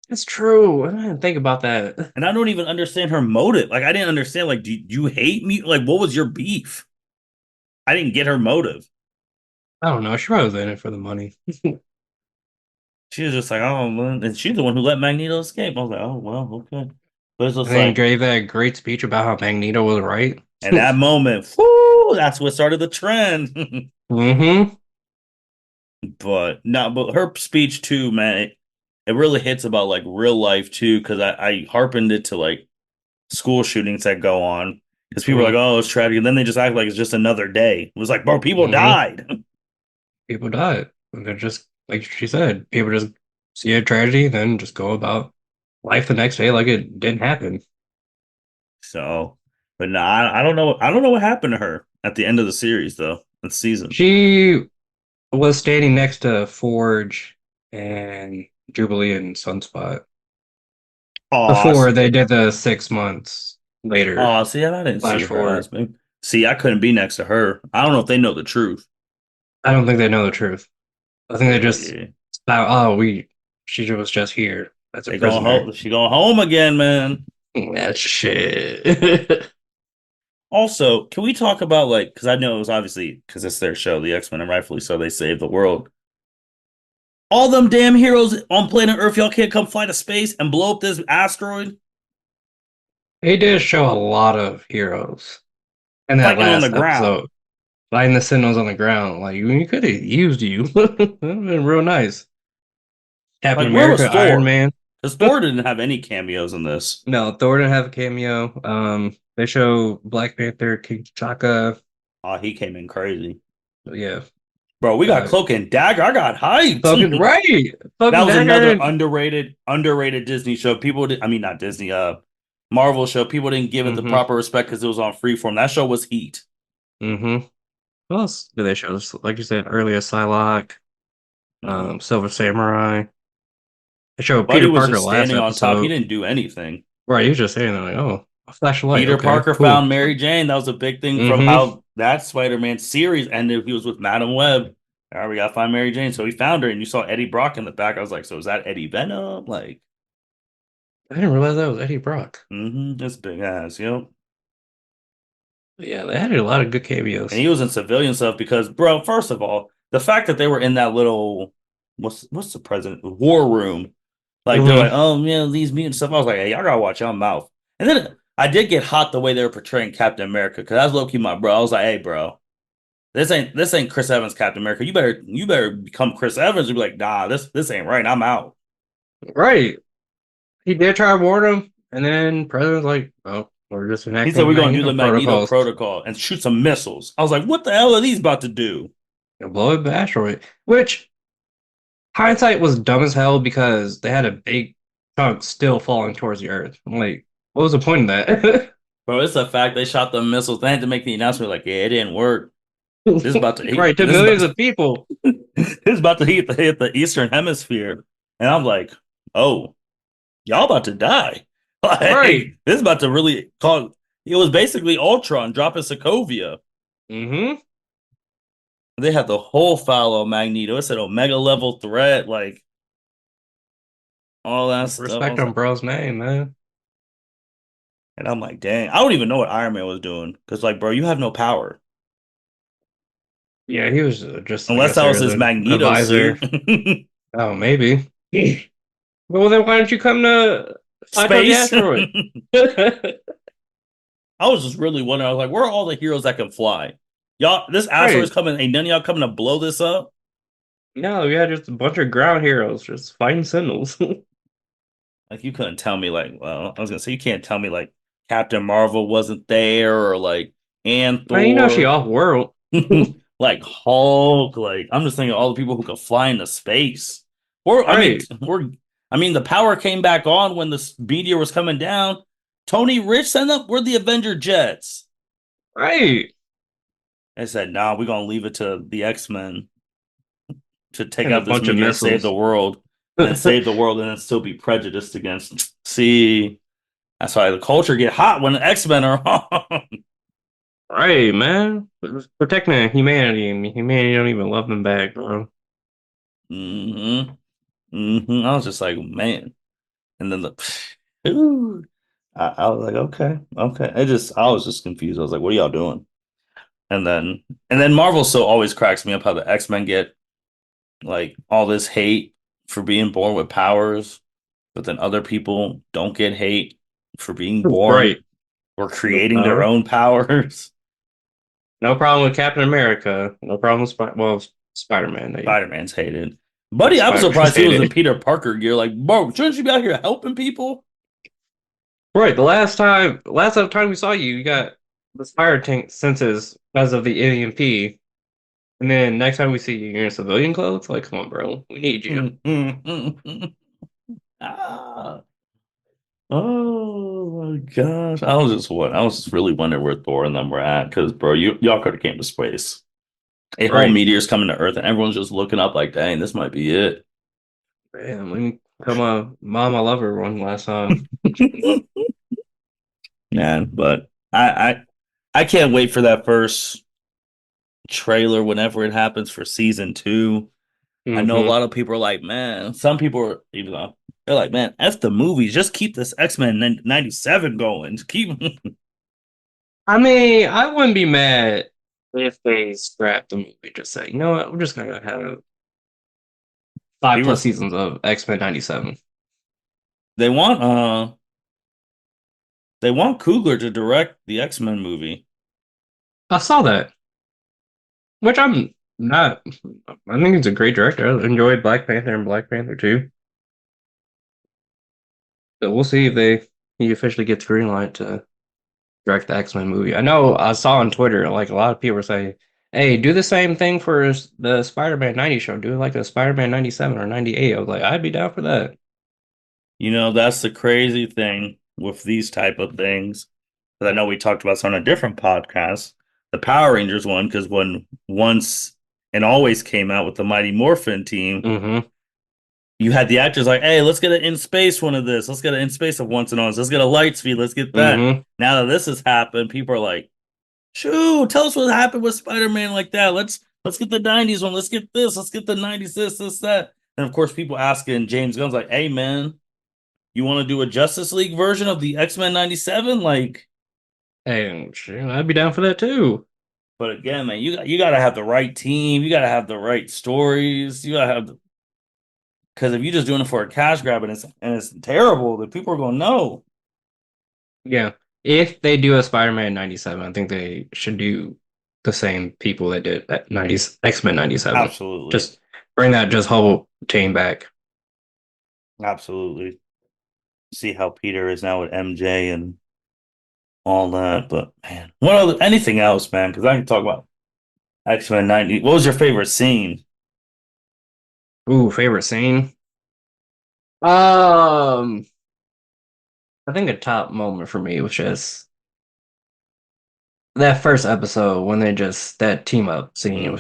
It's true. I didn't think about that. And I don't even understand her motive. Like, I didn't understand. Like, do you hate me? Like, what was your beef? I didn't get her motive. I don't know. She probably was in it for the money. She was just like, oh, man. And she's the one who let Magneto escape. I was like, oh, well, okay. But it's And just then he like, gave that great speech about how Magneto was right. and that moment, whoo, that's what started the trend. Hmm. But no, but her speech too, man, it really hits about like real life too, because I harpened it to like school shootings that go on. Because people are like, Hmm. oh, it's tragic. And then they just act like it's just another day. It was like, bro, people Hmm. died. People died. And they're just, like she said, people just see a tragedy, then just go about life the next day like it didn't happen. So, but no, I don't know. I don't know what happened to her at the end of the series, though, the season. She was standing next to Forge and Jubilee and Sunspot Oh, before they did the 6 months. later. Oh, see, I didn't see Flash her forward. husband. See, I couldn't be next to her. I don't know if they know the truth. I don't think they know the truth. I think they Yeah, just yeah. spout, oh, she was just here as a They going prisoner. home. She going home again, man. That shit. Also, can we talk about like because I know it was obviously because it's their show, the X-Men, and rightfully so they saved the world. All them damn heroes on planet Earth, y'all can't come fly to space and blow up this asteroid He did show a lot of heroes in that fighting on the last ground. episode. Fighting the Sentinels on the ground. Like, we could have used you. That would have been real nice. Captain Like, where was America, Iron Thor? Man. Because Thor didn't have any cameos in this. No, Thor didn't have a cameo. They show Black Panther, King T'Chaka. Oh, he came in crazy. Yeah. Bro, we got Uh, Cloak and Dagger. I got fucking hyped. right. That Fucking was Dagger. another underrated Disney show. People did, I mean not Disney, Marvel show. People didn't give it the Mm-hmm. proper respect because it was on Freeform. That show was heat. Mm-hmm. What else did they show us? Like you said earlier, Psylocke, Mm. Silver Samurai. They showed Buddy Peter was Parker just last standing on top. He episode. didn't do anything. Right, he was just saying that, like, oh, a flash of light. Peter Okay, Parker cool. found Mary Jane. That was a big thing from Mm-hmm. how that Spider-Man series ended. He was with Madam Web. All right, we gotta find Mary Jane. So he found her, and you saw Eddie Brock in the back. I was like, so is that Eddie Venom? Like, I didn't realize that was Eddie Brock. this big ass, yep. But yeah, they added a lot of good And cameos. he was in civilian stuff because, bro, first of all, the fact that they were in that little what's the president war room, like they're like, Mm-hmm. oh yeah, these mutant stuff. I was like, hey, y'all gotta watch your mouth. And then I did get hot the way they were portraying Captain America because that's low key my bro. I was like, hey, bro, this ain't Chris Evans Captain America. You better become Chris Evans and be like, nah, this ain't right. I'm out. Right. He did try to warn him, and then President's like, oh, we're just He said enacting we're gonna do the Magneto Magneto protocols. protocol and shoot some missiles. I was like, what the hell are these about to do? And blow up the asteroid. Which, hindsight was dumb as hell because they had a big chunk still falling towards the Earth. I'm like, what was the point of that? Bro, it's a fact they shot the missiles. They had to make the announcement like, yeah, it didn't work. This is about to hit. Right, to millions of people. This is about to hit the Eastern Hemisphere, and I'm like, oh, y'all about to die. Right. Like this is about to really cause. It was basically Ultron dropping Sokovia. Mm-hmm. They had the whole file on Magneto. It said Omega level threat, like all that stuff. I Respect was on like, bro's name, man. and I'm like, dang, I don't even know what Iron Man was doing because, like, bro, you have no power Yeah, he was just, I unless guess, that there was as his an Magneto advisor. suit. Oh, maybe. Well, then why don't you come to fight on the Space. asteroid? I was just really wondering. I was like, where are all the heroes that can fly? Y'all, this asteroid's Right. coming. Ain't none of y'all coming to blow this up? No, we had just a bunch of ground heroes just fighting Sentinels. Like, you couldn't tell me, like, well, I was gonna say, you can't tell me, like, Captain Marvel wasn't there or, like, and Man, you know she Thor, off world. like, Hulk. Like, I'm just thinking all the people who could fly into space. Or, Right. I mean, the power came back on when the meteor was coming down. Tony Rich sent up, we're the Avenger jets. Right. They said, nah, we're gonna leave it to the X-Men to take And a out this bunch of meteor and save the missiles. world, and then save the world, and then still be prejudiced against. See, that's why the culture get hot when the X Men are on. Right, man. Protecting humanity, and humanity don't even love them back, bro. hmm I was just like, man, and then ooh, I was like, okay, okay. I was just confused. I was like, what are y'all doing? And then Marvel so always cracks me up how the X Men get like all this hate for being born with powers, but then other people don't get hate for being Right. born or No, creating their own powers. no problem with Captain America. No problem with Spider-Man. They Spider-Man's hated. Buddy, I'm Spider-Man's surprised he was in hated. Peter Parker gear. Like, bro, shouldn't you be out here helping people? Right. The last time we saw you, you got the fire tank senses because of the EMP. And then next time we see you, you're in civilian clothes. Like, come on, bro. We need you. Ah. Oh my gosh. I was just really wondering where Thor and them were at. Because bro, y'all could have came to space. A whole Right. meteor's coming to Earth and everyone's just looking up like, dang, this might be it. Man, let me tell my mom I love her one last time. man. But I can't wait for that first trailer whenever it happens for season two. I know a Hmm. lot of people are like, man, some people are even they're like, man, F the movies, just keep this X-Men 97 going. Just keep I mean, I wouldn't be mad if they scrapped the movie. Just say, you know what, we're just gonna have five plus people seasons of X-Men '97. they want they want Coogler to direct the X-Men movie. I saw that, which I'm not. I think he's a great director. I enjoyed Black Panther and Black Panther 2. So we'll see if he officially gets green light to direct the X-Men movie. I know I saw on Twitter like a lot of people were saying, "Hey, do the same thing for the Spider-Man '90 show. Do it like a Spider-Man '97 or '98." I was like, I'd be down for that. You know, that's the crazy thing with these type of things. 'Cause I know we talked about this on a different podcast, the Power Rangers one, because when once and always came out with the Mighty Morphin team, Mm-hmm. you had the actors like, hey, let's get an in space one of this. Let's get an in space of once and always. Let's get a light speed. Let's get that. Mm-hmm. Now that this has happened, people are like, shoo, tell us what happened with Spider-Man like that. Let's get the 90s one. Let's get this. Let's get the 90s this, that. And of course, people asking James Gunn's like, hey man, you want to do a Justice League version of the X-Men 97? Like, And sure, I'd be down for that too. but again, man, you gotta have the right team, you gotta have the right stories, you gotta have because if you're just doing it for a cash grab and it's terrible, then people are gonna know. Yeah. If they do a Spider-Man '97, I think they should do the same people that did at '90s X-Men '97. Absolutely. Just bring that just whole team back. Absolutely. See how Peter is now with MJ and all that. But man, anything else, man? Because I can talk about X-Men 90. What was your favorite scene? Ooh, favorite scene? Um, I think a top moment for me was just that first episode when they just that team up scene Hmm.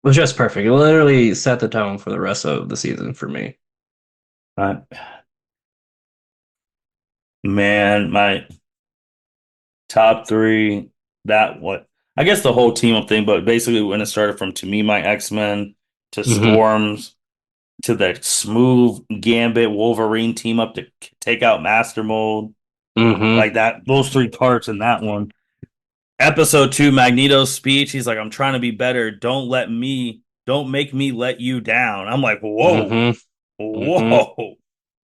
was just perfect. It literally set the tone for the rest of the season for me. Uh, man, my top three, that what I guess the whole team up thing, but basically when it started from to me, my X-Men to Hmm. Storms to the smooth Gambit Wolverine team up to take out Master Mold. Hmm. Like that, those three parts in that one. Episode two, Magneto's speech. He's like, I'm trying to be better. Don't make me let you down. I'm like, whoa, Hmm. Hmm. whoa.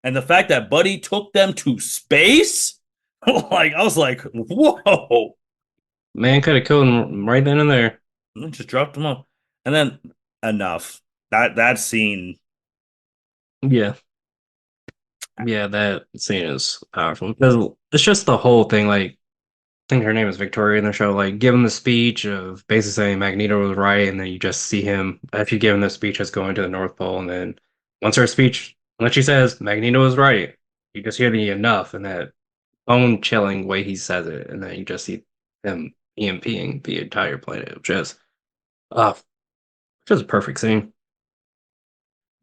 And the fact that Buddy took them to space, like, I was like, whoa. Man could have killed him right then and there. And just dropped them off. And then enough. That scene, Yeah. Yeah, that scene is powerful because it's just the whole thing. Like, I think her name is Victoria in the show. Like, give him the speech of basically saying Magneto was right, and then you just see him after you give him the speech as going to the North Pole, and then once her speech, once she says Magneto was right, you just hear the enough and that bone chilling way he says it, and then you just see him EMPing the entire planet, uh, just a perfect scene.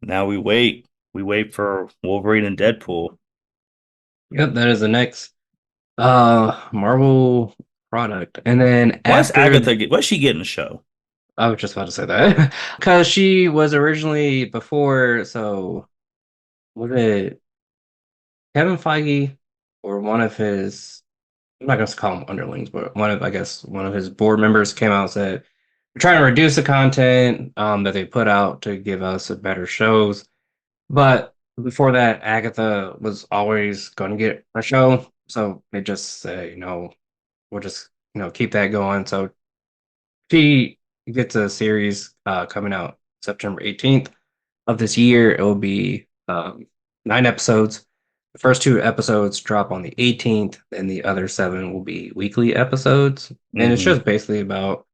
now we wait. We wait for Wolverine and Deadpool. Yep, that is the next Marvel product, and then after Why's she getting a show? I was just about to say that because she was originally before. So was it Kevin Feige or one of his? I'm not gonna call them underlings, but one of I guess one of his board members came out and said we're trying to reduce the content that they put out to give us a better shows. But before that, Agatha was always going to get a show, so they just say, we'll just keep that going. So she gets a series coming out September 18th of this year. It will be 9 episodes. The first 2 episodes drop on the 18th, and the other seven will be weekly episodes. And it's Hmm. just basically about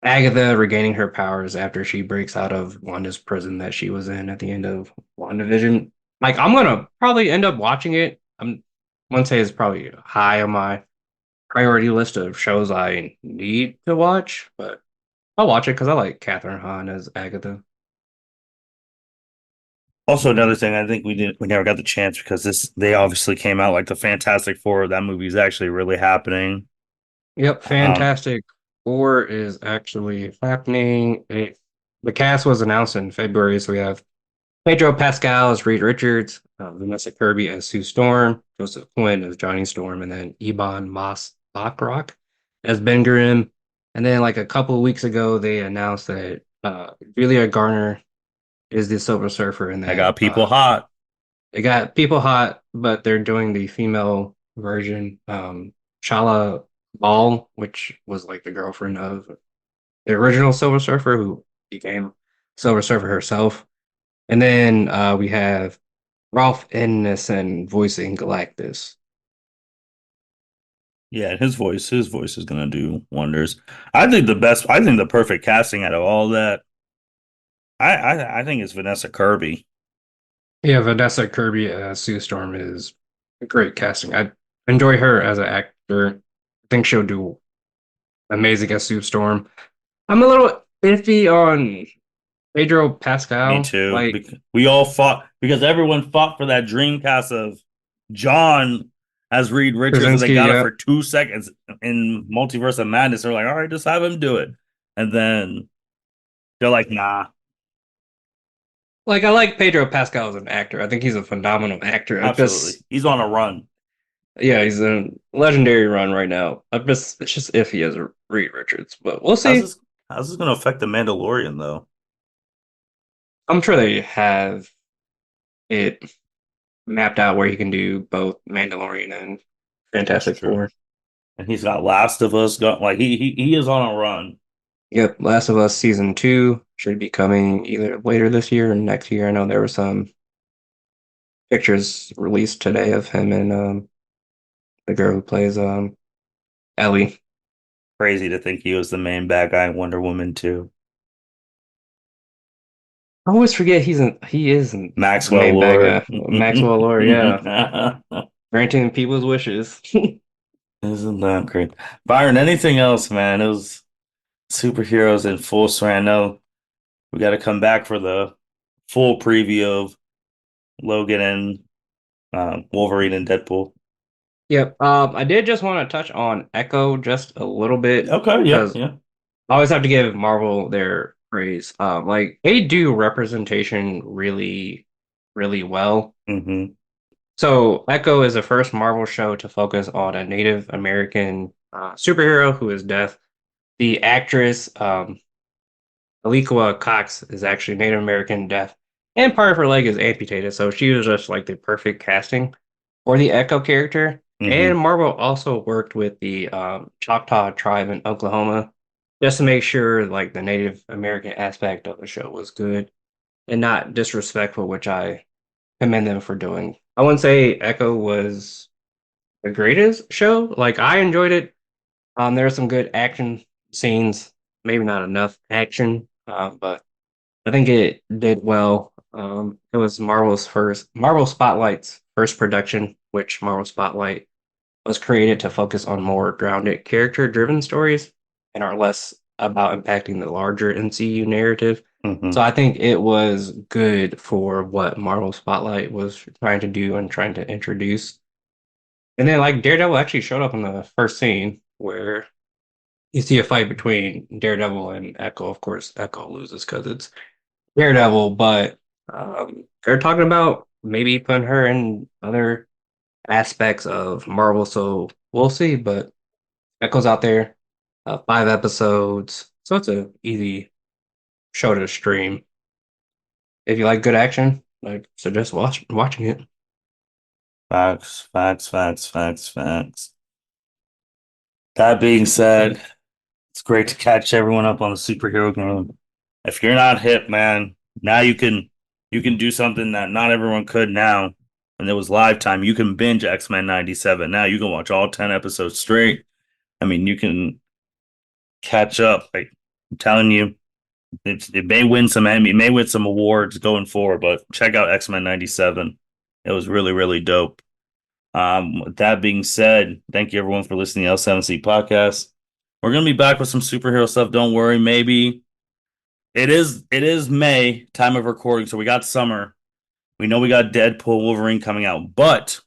Agatha regaining her powers after she breaks out of Wanda's prison that she was in at the end of WandaVision. Like, I'm gonna probably end up watching it. I'm want to say it's probably high on my priority list of shows I need to watch, but I'll watch it because I like Catherine Hahn as Agatha. Also, another thing I think we never got the chance because this they obviously came out like the Fantastic Four. That movie is actually really happening. Yep, Um, Fantastic Four is actually happening. The cast was announced in February, so we have Pedro Pascal as Reed Richards, Vanessa Kirby as Sue Storm, Joseph Quinn as Johnny Storm, and then Ebon Moss Bachrach as Ben Grimm. And then, like a couple of weeks ago, they announced that Julia Garner is the Silver Surfer, and I that got people hot. they got people hot, but they're doing the female version. Shala Ball, which was like the girlfriend of the original Silver Surfer, who became Silver Surfer herself. And then we have Ralph Ineson voicing Galactus. Yeah, his voice is gonna do wonders. I think the perfect casting out of all that, I think it's Vanessa Kirby. Yeah, Vanessa Kirby as Sue Storm is a great casting. I enjoy her as an actor. I think she'll do amazing as Sue Storm. I'm a little iffy on Pedro Me Pascal. too. Like We all fought because everyone fought for that dream cast of John as Reed Richards, and they Krasinski, got it yeah. for 2 seconds in Multiverse of Madness. They're like, all right, just have him do it. And then they're like, nah, Like I like Pedro Pascal as an actor. I think he's a phenomenal actor. I absolutely. just He's on a run. yeah, he's in legendary run right now. I just it's just iffy as a Reed Richards, but we'll How's see. this how's this gonna affect the Mandalorian though? I'm sure they have it mapped out where he can do both Mandalorian and That's Fantastic true. Four. And he's got Last of Us going like he is on a run. Yep, Last of Us season two should be coming either later this year or next year. I know there were some pictures released today of him and the girl who plays Ellie. Crazy to think he was the main bad guy in Wonder Woman too. I always forget he isn't the Maxwell main bad Lord. guy. Maxwell Lord, yeah. Granting people's wishes. Isn't that great? Byron, anything else, man? It was superheroes in full swing. I know we got to come back for the full preview of Logan and Wolverine and Deadpool. Yep. I did just want to touch on Echo just a little bit Okay, yeah, because yeah. I always have to give Marvel their praise. Like they do representation really, really well. Hmm. So Echo is the first Marvel show to focus on a Native American superhero who is deaf. The actress, Aliqua Cox, is actually Native American deaf, and part of her leg is amputated. So she was just like the perfect casting for the Echo character. Hmm. And Marvel also worked with the Choctaw tribe in Oklahoma just to make sure like the Native American aspect of the show was good and not disrespectful, which I commend them for doing. I wouldn't say Echo was the greatest show. Like I enjoyed it. There were some good action scenes, maybe not enough action, but I think it did well. It was Marvel Spotlight's first production, which Marvel Spotlight was created to focus on more grounded character-driven stories and are less about impacting the larger MCU narrative. So Hmm. I think it was good for what Marvel Spotlight was trying to do and trying to introduce. And then like Daredevil actually showed up in the first scene where you see a fight between Daredevil and Echo. Of course, Echo loses because it's Daredevil, but they're talking about maybe putting her in other aspects of Marvel. So we'll see. But Echo's out there, 5 episodes, so it's a easy show to stream. If you like good action, I suggest watching it. Facts, facts, facts, facts, facts. That being said, it's great to catch everyone up on the superhero game. If you're not hip, man, now you can do something that not everyone could now. When there was live time, you can binge X-Men 97. Now you can watch all 10 episodes straight. I mean, you can catch up. Like I'm telling you, it may win some Emmy, it may win some awards going forward, but check out X-Men 97. It was really, really dope. With that being said, thank you everyone for listening to L7C podcast. We're gonna be back with some superhero stuff. Don't worry. Maybe it is May time of recording, so we got summer. We know we got Deadpool, Wolverine coming out, but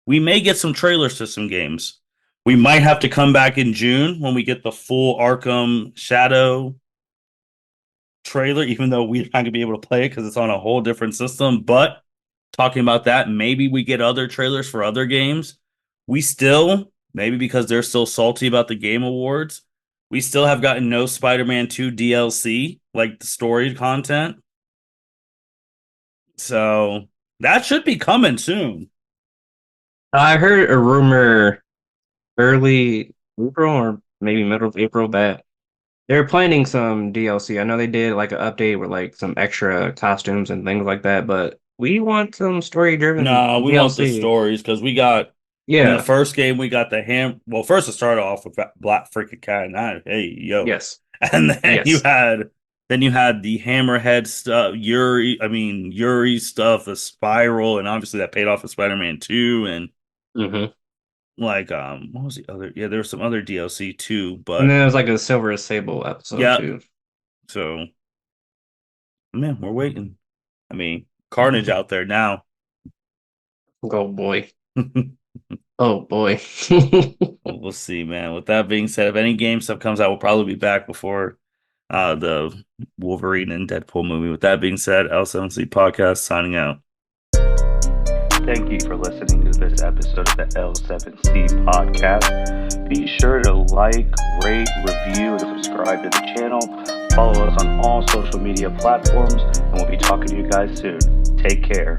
we may get some trailers to some games. We might have to come back in June when we get the full Arkham Shadow trailer, even though we're not going to be able to play it because it's on a whole different system. But talking about that, maybe we get other trailers for other games. We still, maybe because they're still salty about the Game Awards, we still have gotten no Spider-Man 2 DLC, like the story content. So that should be coming soon. I heard a rumor early April or maybe middle of April that they're planning some DLC. I know they did like an update with like some extra costumes and things like that, but we want some story-driven No, we want the DLC. stories because we got in the Yeah, first game we got the ham. Well, first it started off with Black freaking cat, and hey yo, yes, and yes. then you had the Hammerhead stuff, Yuri stuff, the Spiral, and obviously that paid off with Spider-Man 2, and Hmm. like what was the other? Yeah, there was some other DLC too, And but then it was like a Silver Sable episode yeah. too. So man, we're waiting. I mean, Carnage out there now. Oh boy. Oh boy. We'll see, man. With that being said, if any game stuff comes out, we'll probably be back before the Wolverine and Deadpool movie. With that being said, L7C podcast signing out. Thank you for listening to this episode of the L7C podcast. Be sure to like, rate, review, and subscribe to the channel. Follow us on all social media platforms, and we'll be talking to you guys soon. Take care.